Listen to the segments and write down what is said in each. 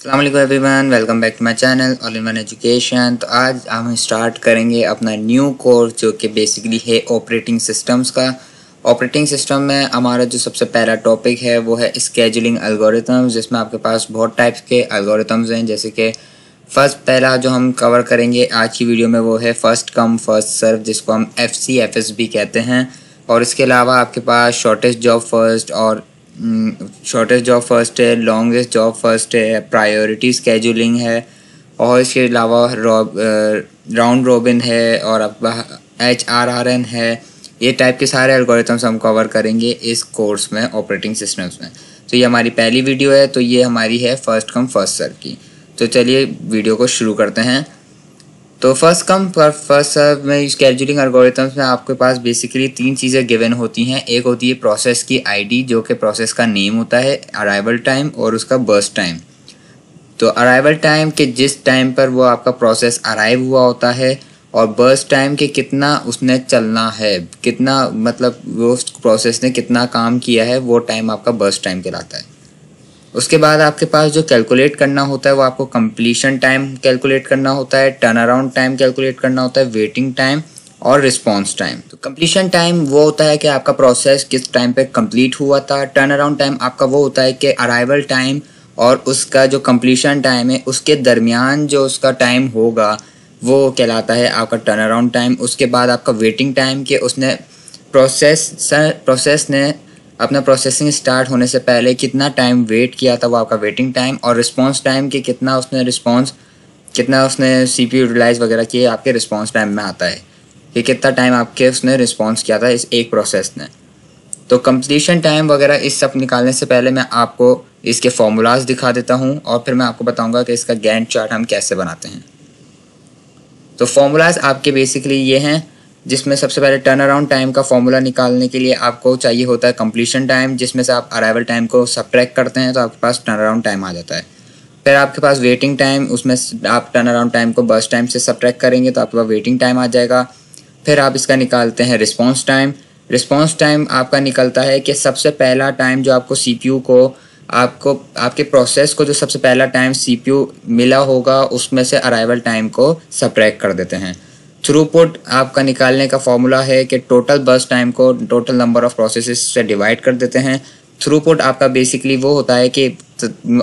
अस्सलाम वालेकुम everyone, welcome back to my channel all in one education. तो आज हम स्टार्ट करेंगे अपना न्यू कोर्स जो कि बेसिकली है ऑपरेटिंग सिस्टम्स का। ऑपरेटिंग सिस्टम में हमारा जो सबसे पहला टॉपिक है वो है स्केजुलिंग एल्गोरिथम्स, जिसमें आपके पास बहुत टाइप्स के एल्गोरिथम्स हैं। जैसे कि पहला जो हम कवर करेंगे आज की वीडियो में वो है फर्स्ट कम फर्स्ट सर्व, जिसको हम FCFS भी कहते हैं। और इसके अलावा आपके पास शॉर्टेस्ट जॉब फर्स्ट है, लॉन्गेस्ट जॉब फर्स्ट है, प्रायोरिटी स्केजुलिंग है, और इसके अलावा राउंड रॉबिन है और आपका HRRN है। ये टाइप के सारे एल्गोरिथम्स हम कवर करेंगे इस कोर्स में ऑपरेटिंग सिस्टम्स में। तो ये हमारी पहली वीडियो है, तो ये हमारी है फर्स्ट कम फर्स्ट सर्व की। तो चलिए वीडियो को शुरू करते हैं। तो फर्स्ट कम फर्स्ट सर्व में स्केड्यूलिंग एल्गोरिथम्स में आपके पास बेसिकली तीन चीज़ें गिवन होती हैं। एक होती है प्रोसेस की आईडी, जो कि प्रोसेस का नेम होता है, अराइवल टाइम और उसका बर्स्ट टाइम। तो अराइवल टाइम के जिस टाइम पर वो आपका प्रोसेस अराइव हुआ होता है, और बर्स्ट टाइम के कितना उसने चलना है, कितना मतलब वो प्रोसेस ने कितना काम किया है, वो टाइम आपका बर्स्ट टाइम कहलाता है। उसके बाद आपके पास जो कैलकुलेट करना होता है वो आपको कंप्लीशन टाइम कैलकुलेट करना होता है, टर्न अराउंड टाइम कैलकुलेट करना होता है, वेटिंग टाइम और रिस्पांस टाइम। तो कंप्लीशन टाइम वो होता है कि आपका प्रोसेस किस टाइम पे कंप्लीट हुआ था। टर्न अराउंड टाइम आपका वो होता है कि अराइवल टाइम और उसका जो कंप्लीशन टाइम है उसके दरमियान जो उसका टाइम होगा वो कहलाता है आपका टर्न अराउंड टाइम। उसके बाद आपका वेटिंग टाइम के उसने प्रोसेस ने अपना प्रोसेसिंग स्टार्ट होने से पहले कितना टाइम वेट किया था, वो आपका वेटिंग टाइम। और रिस्पांस टाइम के कितना उसने CPU यूटिलाइज वगैरह किए आपके रिस्पांस टाइम में आता है कि कितना टाइम आपके उसने रिस्पांस किया था इस एक प्रोसेस ने। तो कंप्लीशन टाइम वगैरह इस सब निकालने से पहले मैं आपको इसके फॉर्मूलाज दिखा देता हूँ और फिर मैं आपको बताऊँगा कि इसका गैंट चार्ट हम कैसे बनाते हैं। तो फॉर्मूलाज आपके बेसिकली ये हैं, जिसमें सबसे पहले टर्न अराउंड टाइम का फॉर्मूला निकालने के लिए आपको चाहिए होता है कंप्लीशन टाइम, जिसमें से आप अराइवल टाइम को सब्ट्रैक्ट करते हैं तो आपके पास टर्न अराउंड टाइम आ जाता है। फिर आपके पास वेटिंग टाइम, उसमें आप टर्न अराउंड टाइम को बर्स्ट टाइम से सब्ट्रैक्ट करेंगे तो आपके पास वेटिंग टाइम आ जाएगा। फिर आप इसका निकालते हैं रिस्पॉन्स टाइम। रिस्पॉन्स टाइम आपका निकलता है कि सबसे पहला टाइम जो आपको CPU को आपके प्रोसेस को जो सबसे पहला टाइम CPU मिला होगा उसमें से अराइवल टाइम को सब्ट्रैक्ट कर देते हैं। थ्रूपुट आपका निकालने का फॉर्मूला है कि टोटल बर्स्ट टाइम को टोटल नंबर ऑफ प्रोसेसेस से डिवाइड कर देते हैं। थ्रूपुट आपका बेसिकली वो होता है कि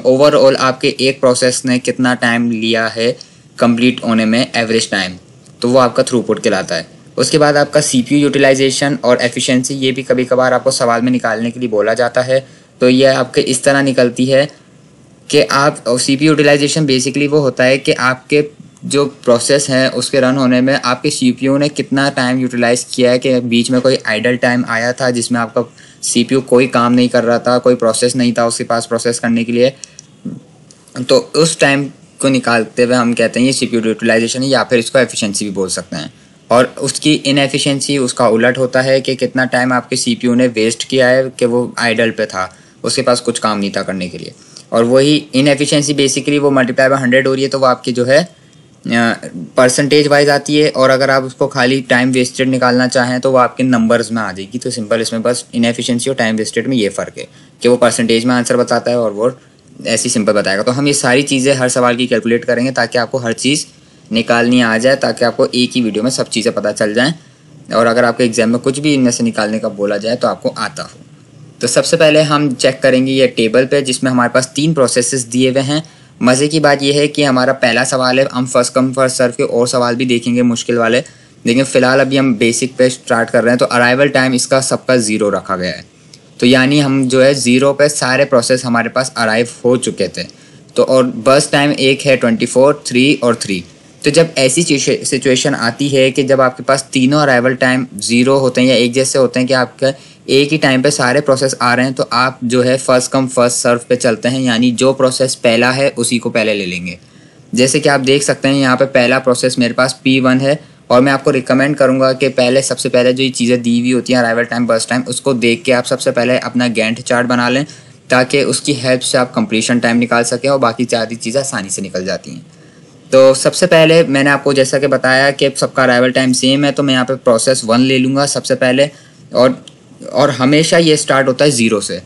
ओवरऑल आपके एक प्रोसेस ने कितना टाइम लिया है कंप्लीट होने में, एवरेज टाइम, तो वो आपका थ्रूपुट कहलाता है। उसके बाद आपका CPU यूटिलाइजेशन और एफिशिएंसी, ये भी कभी कभार आपको सवाल में निकालने के लिए बोला जाता है। तो ये आपके इस तरह निकलती है कि आप CPU यूटिलाइजेशन बेसिकली वो होता है कि आपके जो प्रोसेस है उसके रन होने में आपके CPU ने कितना टाइम यूटिलाइज़ किया है, कि बीच में कोई आइडल टाइम आया था जिसमें आपका CPU कोई काम नहीं कर रहा था, कोई प्रोसेस नहीं था उसके पास प्रोसेस करने के लिए। तो उस टाइम को निकालते हुए हम कहते हैं ये CPU यूटिलाइजेशन है, या फिर इसको एफिशिएंसी भी बोल सकते हैं। और उसकी इनएफिशिएंसी उसका उलट होता है कि कितना टाइम आपके CPU ने वेस्ट किया है, कि वो आइडल पे था, उसके पास कुछ काम नहीं था करने के लिए। और वही इनएफिशिएंसी बेसिकली वो मल्टीप्लाई बाय 100 हो रही है, तो वो आपकी जो है परसेंटेज वाइज आती है। और अगर आप उसको खाली टाइम वेस्टेड निकालना चाहें तो वो आपके नंबर्स में आ जाएगी। तो सिंपल इसमें बस इनएफिशिएंसी और टाइम वेस्टेड में ये फ़र्क है कि वो परसेंटेज में आंसर बताता है और वो ऐसी सिंपल बताएगा। तो हम ये सारी चीज़ें हर सवाल की कैलकुलेट करेंगे ताकि आपको हर चीज़ निकालनी आ जाए, ताकि आपको एक ही वीडियो में सब चीज़ें पता चल जाएँ, और अगर आपके एग्जाम में कुछ भी इनमें से निकालने का बोला जाए तो आपको आता हो। तो सबसे पहले हम चेक करेंगे ये टेबल पे, जिसमें हमारे पास 3 प्रोसेसेस दिए हुए हैं। मज़े की बात यह है कि हमारा पहला सवाल है, हम फर्स्ट कम फर्स्ट सर्व के और सवाल भी देखेंगे मुश्किल वाले, लेकिन फ़िलहाल अभी हम बेसिक पे स्टार्ट कर रहे हैं। तो अराइवल टाइम इसका सबका 0 रखा गया है, तो यानी हम जो है 0 पे सारे प्रोसेस हमारे पास अराइव हो चुके थे। तो और बर्स्ट टाइम एक है 24, 3 और 3। तो जब ऐसी सिचुएशन आती है कि जब आपके पास तीनों अराइवल टाइम 0 होते हैं या एक जैसे होते हैं, कि आपका एक ही टाइम पे सारे प्रोसेस आ रहे हैं, तो आप जो है फर्स्ट कम फर्स्ट सर्व पे चलते हैं, यानी जो प्रोसेस पहला है उसी को पहले ले लेंगे। जैसे कि आप देख सकते हैं यहाँ पे पहला प्रोसेस मेरे पास P1 है, और मैं आपको रिकमेंड करूँगा कि सबसे पहले जो ये चीज़ें दी हुई होती हैं अराइवल टाइम बर्स्ट टाइम, उसको देख के आप सबसे पहले अपना गैंट चार्ट बना लें, ताकि उसकी हेल्प से आप कंप्लीशन टाइम निकाल सकें, और बाकी सारी चीज़ें आसानी से निकल जाती हैं। तो सबसे पहले मैंने आपको जैसा कि बताया कि सबका अराइवल टाइम सेम है, तो मैं यहाँ पे प्रोसेस 1 ले लूँगा सबसे पहले, और हमेशा ये स्टार्ट होता है 0 से।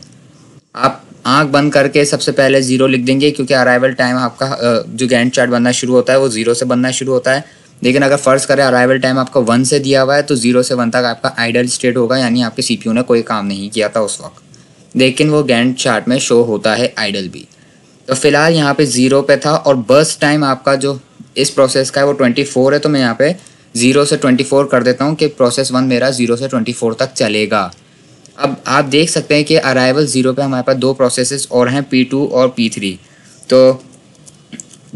आप आंख बंद करके सबसे पहले 0 लिख देंगे, क्योंकि अराइवल टाइम आपका जो गैंट चार्ट बनना शुरू होता है वो 0 से बनना शुरू होता है। लेकिन अगर फ़र्ज़ करें अराइवल टाइम आपका 1 से दिया हुआ है तो 0 से 1 तक आपका आइडल स्टेट होगा, यानी आपके CPU ने कोई काम नहीं किया था उस वक्त, लेकिन वो गैंट चार्ट में शो होता है आइडल भी। तो फिलहाल यहाँ पे 0 पे था और बर्स्ट टाइम आपका जो इस प्रोसेस का है वो 24 है। तो मैं यहाँ पे 0 से 24 कर देता हूँ कि प्रोसेस 1 मेरा 0 से 24 तक चलेगा। अब आप देख सकते हैं कि अराइवल 0 पे हमारे पास 2 प्रोसेसेस और हैं, P2 और P3। तो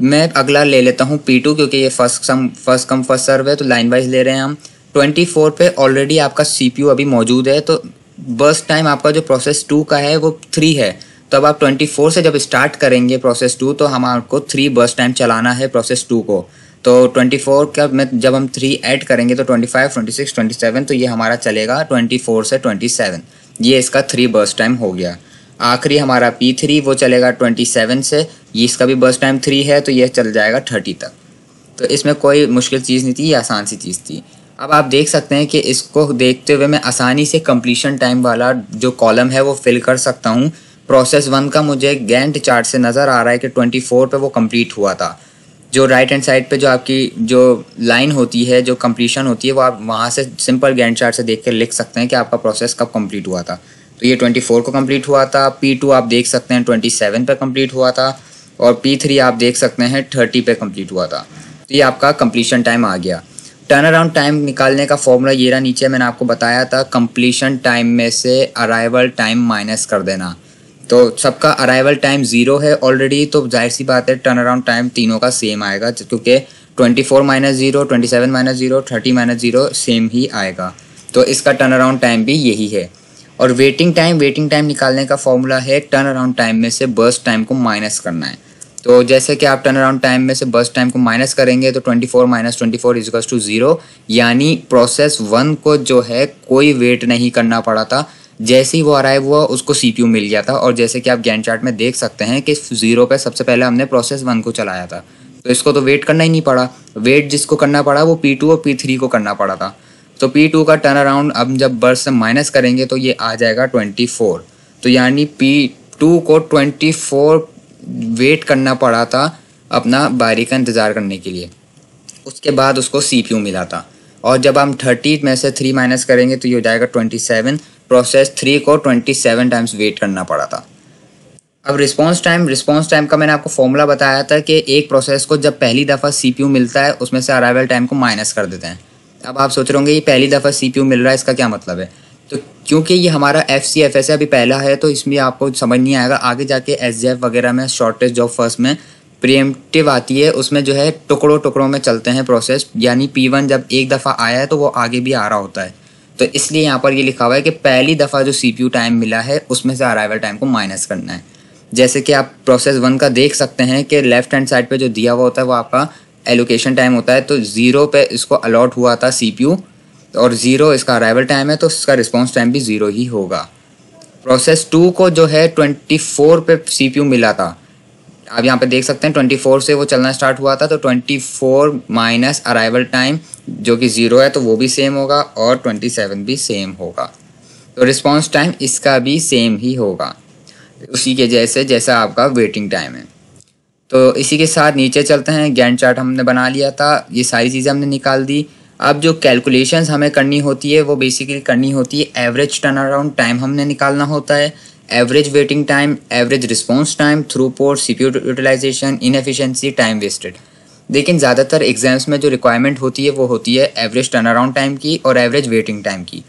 मैं अगला ले लेता हूँ P2, क्योंकि ये फर्स्ट कम फर्स्ट सर्व है, तो लाइन वाइज ले रहे हैं हम। 24 पे ऑलरेडी आपका CPU अभी मौजूद है, तो बर्स्ट टाइम आपका जो प्रोसेस 2 का है वो 3 है। तो अब आप 24 से जब स्टार्ट करेंगे प्रोसेस 2 तो हमारे को 3 बर्स्ट टाइम चलाना है प्रोसेस 2 को। तो 24 का में जब हम 3 ऐड करेंगे तो 25, 26, 27, तो ये हमारा चलेगा 24 से 27। ये इसका 3 बर्स्ट टाइम हो गया। आखिरी हमारा P3 वो चलेगा 27 से, ये इसका भी बर्स्ट टाइम 3 है, तो ये चल जाएगा 30 तक। तो इसमें कोई मुश्किल चीज़ नहीं थी, ये आसान सी चीज़ थी। अब आप देख सकते हैं कि इसको देखते हुए मैं आसानी से कंप्लीशन टाइम वाला जो कॉलम है वो फिल कर सकता हूँ। प्रोसेस 1 का मुझे गैंट चार्ट से नज़र आ रहा है कि 24 पे वो कंप्लीट हुआ था। जो राइट हैंड साइड पे जो आपकी जो लाइन होती है, जो कंप्लीशन होती है, वो आप वहाँ से सिंपल गैंट चार्ट से देख कर लिख सकते हैं कि आपका प्रोसेस कब कंप्लीट हुआ था। तो ये 24 को कंप्लीट हुआ था। P2 आप देख सकते हैं 27 पे कंप्लीट हुआ था, और P3 आप देख सकते हैं 30 पे कंप्लीट हुआ था। तो ये आपका कंप्लीशन टाइम आ गया। टर्न अराउंड टाइम निकालने का फॉर्मूला ये रहा, नीचे मैंने आपको बताया था। कंप्लीशन टाइम में से अराइवल टाइम माइनस कर देना। तो सबका अराइवल टाइम 0 है ऑलरेडी, तो जाहिर सी बात है टर्न अराउंड टाइम तीनों का सेम आएगा, क्योंकि 24 माइनस 0, 27 माइनस 0, 30 माइनस 0 सेम ही आएगा। तो इसका टर्न अराउंड टाइम भी यही है। और वेटिंग टाइम निकालने का फॉर्मूला है टर्न अराउंड टाइम में से बर्स्ट टाइम को माइनस करना है। तो जैसे कि आप टर्न अराउंड टाइम में से बर्स्ट टाइम को माइनस करेंगे तो 24 माइनस 24 इक्वल्स टू 0, यानी प्रोसेस 1 को जो है कोई वेट नहीं करना पड़ा था। जैसे ही वो अराइव हुआ उसको CPU मिल गया था, और जैसे कि आप गैंट चार्ट में देख सकते हैं कि 0 पे सबसे पहले हमने प्रोसेस 1 को चलाया था, तो इसको तो वेट करना ही नहीं पड़ा। वेट जिसको करना पड़ा वो P2 और P3 को करना पड़ा था। तो P2 का टर्न अराउंड अब जब बर्स्ट से माइनस करेंगे तो ये आ जाएगा 24। तो यानी P2 को 24 वेट करना पड़ा था अपना बारी का इंतज़ार करने के लिए, उसके बाद उसको CPU मिला था। और जब हम 30 में से 3 माइनस करेंगे तो ये हो जाएगा 27। प्रोसेस 3 को 27 टाइम्स वेट करना पड़ा था। अब रिस्पॉन्स टाइम का मैंने आपको फॉर्मूला बताया था कि एक प्रोसेस को जब पहली दफ़ा CPU मिलता है उसमें से अराइवल टाइम को माइनस कर देते हैं। अब आप सोच रहे होंगे ये पहली दफ़ा CPU मिल रहा है, इसका क्या मतलब है? तो क्योंकि ये हमारा FCFS है, अभी पहला है, तो इसमें आपको समझ नहीं आएगा। आगे जाके SJF वगैरह में शॉर्टेस्ट जॉब फर्स्ट में प्रीएम्प्टिव आती है, उसमें जो है टुकड़ों में चलते हैं प्रोसेस, यानी P1 जब एक दफ़ा आया है तो वो आगे भी आ रहा होता है। तो इसलिए यहाँ पर ये लिखा हुआ है कि पहली दफ़ा जो CPU टाइम मिला है उसमें से अराइवल टाइम को माइनस करना है। जैसे कि आप प्रोसेस 1 का देख सकते हैं कि लेफ्ट हैंड साइड पे जो दिया हुआ होता है वो आपका एलोकेशन टाइम होता है। तो 0 पे इसको अलॉट हुआ था CPU, और 0 इसका अराइवल टाइम है, तो इसका रिस्पॉन्स टाइम भी 0 ही होगा। प्रोसेस 2 को जो है 24 पे CPU मिला था। आप यहाँ पे देख सकते हैं 24 से वो चलना स्टार्ट हुआ था, तो 24 माइनस अराइवल टाइम जो कि 0 है तो वो भी सेम होगा, और 27 भी सेम होगा। तो रिस्पॉन्स टाइम इसका भी सेम ही होगा, उसी के जैसा आपका वेटिंग टाइम है। तो इसी के साथ नीचे चलते हैं। गैंट चार्ट हमने बना लिया था, ये सारी चीज़ें हमने निकाल दी। अब जो कैलकुलेशंस हमें करनी होती है वो बेसिकली करनी होती है एवरेज टर्न अराउंड टाइम हमने निकालना होता है, average waiting time, average response time, throughput, CPU utilization, inefficiency, time wasted. लेकिन ज़्यादातर एग्जाम्स में जो रिक्वायरमेंट होती है वो होती है एवरेज टर्न अराउंड टाइम की और एवरेज वेटिंग टाइम की।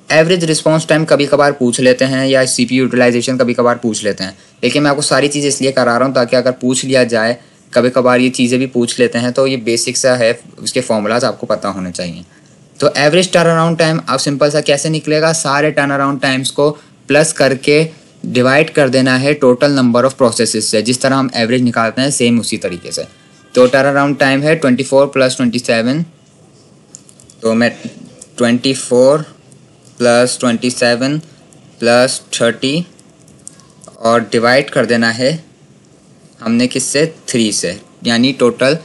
एवरेज रिस्पॉन्स टाइम कभी कभार पूछ लेते हैं, या CPU यूटिलाइजेशन कभी कभार पूछ लेते हैं, लेकिन मैं आपको सारी चीज़ें इसलिए करा रहा हूँ ताकि अगर पूछ लिया जाए, कभी कभार ये चीज़ें भी पूछ लेते हैं, तो ये बेसिक सा है, उसके फॉर्मूलाज आपको पता होने चाहिए। तो एवरेज टर्न अराउंड टाइम अब सिंपल सा कैसे निकलेगा, सारे टर्न अराउंड टाइम्स को प्लस करके डिवाइड कर देना है टोटल नंबर ऑफ प्रोसेसेस से। जिस तरह हम एवरेज निकालते हैं सेम उसी तरीके से। तो टर्न अराउंड टाइम है 24 + 27, तो मैं 24 + 27 + 30 और डिवाइड कर देना है हमने किससे, 3 से, यानी टोटल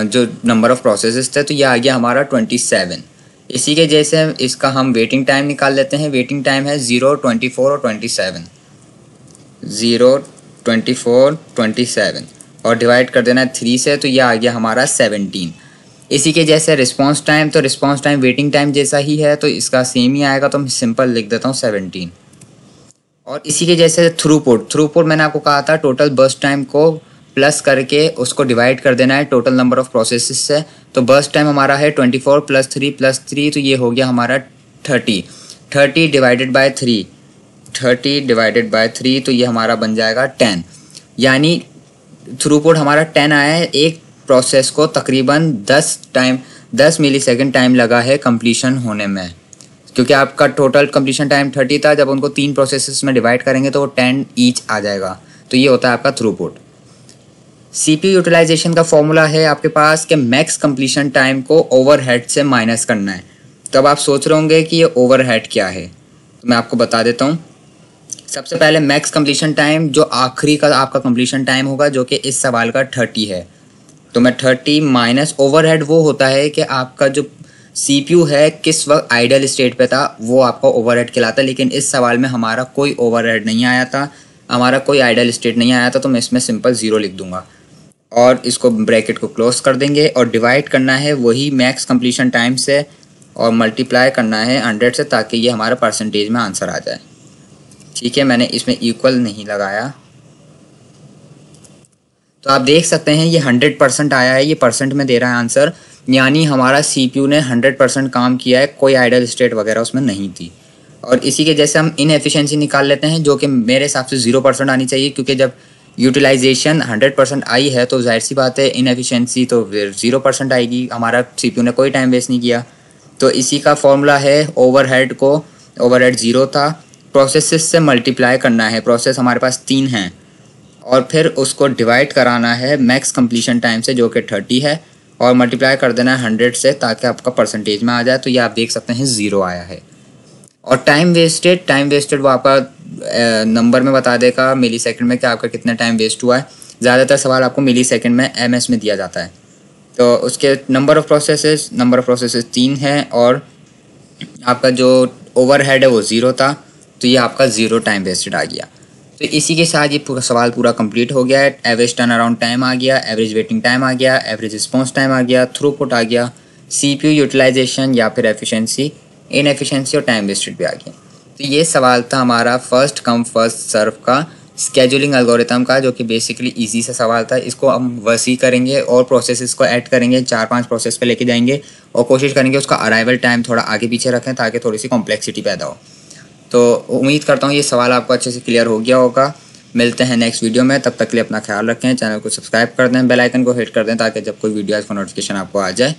जो नंबर ऑफ़ प्रोसेसेस थे, तो ये आ गया हमारा 27। इसी के जैसे इसका हम वेटिंग टाइम निकाल लेते हैं। वेटिंग टाइम है 0, 24 और 27। 0, 24, 27 और डिवाइड कर देना है 3 से, तो ये आ गया हमारा 17। इसी के जैसे रिस्पॉन्स टाइम, तो रिस्पॉन्स टाइम वेटिंग टाइम जैसा ही है, तो इसका सेम ही आएगा, तो मैं सिंपल लिख देता हूँ 17। और इसी के जैसे थ्रूपुट मैंने आपको कहा था टोटल बर्स्ट टाइम को प्लस करके उसको डिवाइड कर देना है टोटल नंबर ऑफ प्रोसेसेस से। तो बर्स्ट टाइम हमारा है 24 + 3 तो ये हो गया हमारा 30। 30 डिवाइडेड बाय 3, 30 डिवाइडेड बाय 3 तो ये हमारा बन जाएगा 10। यानी थ्रूपुट हमारा 10 आया है। एक प्रोसेस को तकरीबन 10 मिलीसेकंड टाइम लगा है कंप्लीशन होने में, क्योंकि आपका टोटल कंप्लीशन टाइम 30 था। जब उनको 3 प्रोसेसेस में डिवाइड करेंगे तो वो 10 ईच आ जाएगा। तो ये होता है आपका थ्रूपुट। सीपीयू यूटिलाइजेशन का फॉर्मूला है आपके पास कि मैक्स कंप्लीशन टाइम को ओवरहेड से माइनस करना है। तो अब आप सोच रहे होंगे कि ये ओवरहेड क्या है, तो मैं आपको बता देता हूँ। सबसे पहले मैक्स कंप्लीशन टाइम, जो आखिरी का आपका कंप्लीशन टाइम होगा, जो कि इस सवाल का 30 है। तो मैं 30 माइनस ओवरहेड वो होता है कि आपका जो सीपीयू है किस वक्त आइडल स्टेट पे था, वो आपका ओवरहेड कहलाता है। लेकिन इस सवाल में हमारा कोई ओवरहेड नहीं आया था, हमारा कोई आइडल स्टेट नहीं आया था, तो मैं इसमें सिंपल 0 लिख दूंगा और इसको ब्रैकेट को क्लोज कर देंगे और डिवाइड करना है वही मैक्स कंप्लीशन टाइम से और मल्टीप्लाई करना है 100 से, ताकि ये हमारा परसेंटेज में आंसर आ जाए। ठीक है, मैंने इसमें इक्वल नहीं लगाया। तो आप देख सकते हैं ये 100% आया है, ये परसेंट में दे रहा है आंसर, यानी हमारा सीपीयू ने 100% काम किया है, कोई आइडल स्टेट वगैरह उसमें नहीं थी। और इसी के जैसे हम इनएफिशिएंसी निकाल लेते हैं, जो कि मेरे हिसाब से 0% आनी चाहिए, क्योंकि जब यूटिलाइजेशन 100% आई है तो जाहिर सी बात है इनएफिशिएंसी तो फिर 0% आएगी। हमारा सीपीयू ने कोई टाइम वेस्ट नहीं किया। तो इसी का फॉर्मूला है ओवरहेड 0 था, प्रोसेसेस से मल्टीप्लाई करना है। प्रोसेस हमारे पास 3 हैं और फिर उसको डिवाइड कराना है मैक्स कंप्लीशन टाइम से, जो कि 30 है, और मल्टीप्लाई कर देना है 100 से, ताकि आपका परसेंटेज में आ जाए। तो ये आप देख सकते हैं 0 आया है। और टाइम वेस्टेड वो आपका नंबर में बता देगा मिली सेकेंड में कि आपका कितना टाइम वेस्ट हुआ है। ज़्यादातर सवाल आपको मिली सेकेंड में MS में दिया जाता है। तो उसके नंबर ऑफ़ प्रोसेसेस 3 है और आपका जो ओवरहेड है वो 0 था, तो ये आपका 0 टाइम वेस्टेड आ गया। तो इसी के साथ ये पूरा सवाल पूरा कंप्लीट हो गया है। एवरेज टर्न अराउंड टाइम आ गया, एवरेज वेटिंग टाइम आ गया, एवरेज रिस्पॉन्स टाइम आ गया, थ्रूपुट आ गया, सीपीयू यूटिलाइजेशन या फिर एफिशिएंसी, इनएफिशिएंसी और टाइम वेस्टेड भी आ गया। तो ये सवाल था हमारा फर्स्ट कम फर्स्ट सर्व का स्केजुलिंग एल्गोरिथम का, जो कि बेसिकली इजी सा सवाल था। इसको हम वसी करेंगे और प्रोसेसेस को ऐड करेंगे, 4-5 प्रोसेस पे लेके जाएंगे और कोशिश करेंगे उसका अराइवल टाइम थोड़ा आगे पीछे रखें, ताकि थोड़ी सी कॉम्प्लेक्सिटी पैदा हो। तो उम्मीद करता हूँ ये सवाल आपको अच्छे से क्लियर हो गया होगा। मिलते हैं नेक्स्ट वीडियो में, तब तक के लिए अपना ख्याल रखें। चैनल को सब्सक्राइब कर दें, बेल आइकन को हिट कर दें, ताकि जब कोई वीडियो का नोटिफिकेशन आपको आ जाए।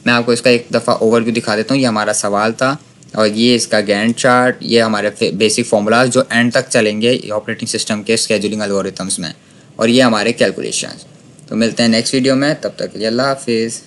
मैं आपको इसका एक दफ़ा ओवरव्यू दिखा देता हूँ। ये हमारा सवाल था और ये इसका गैंट चार्ट, ये हमारे बेसिक फार्मूलाज जो एंड तक चलेंगे ऑपरेटिंग सिस्टम के स्केजुलिंग एल्गोरिथम्स में, और ये हमारे कैलकुलेशंस। तो मिलते हैं नेक्स्ट वीडियो में, तब तक के लिए अल्लाह हाफिज़।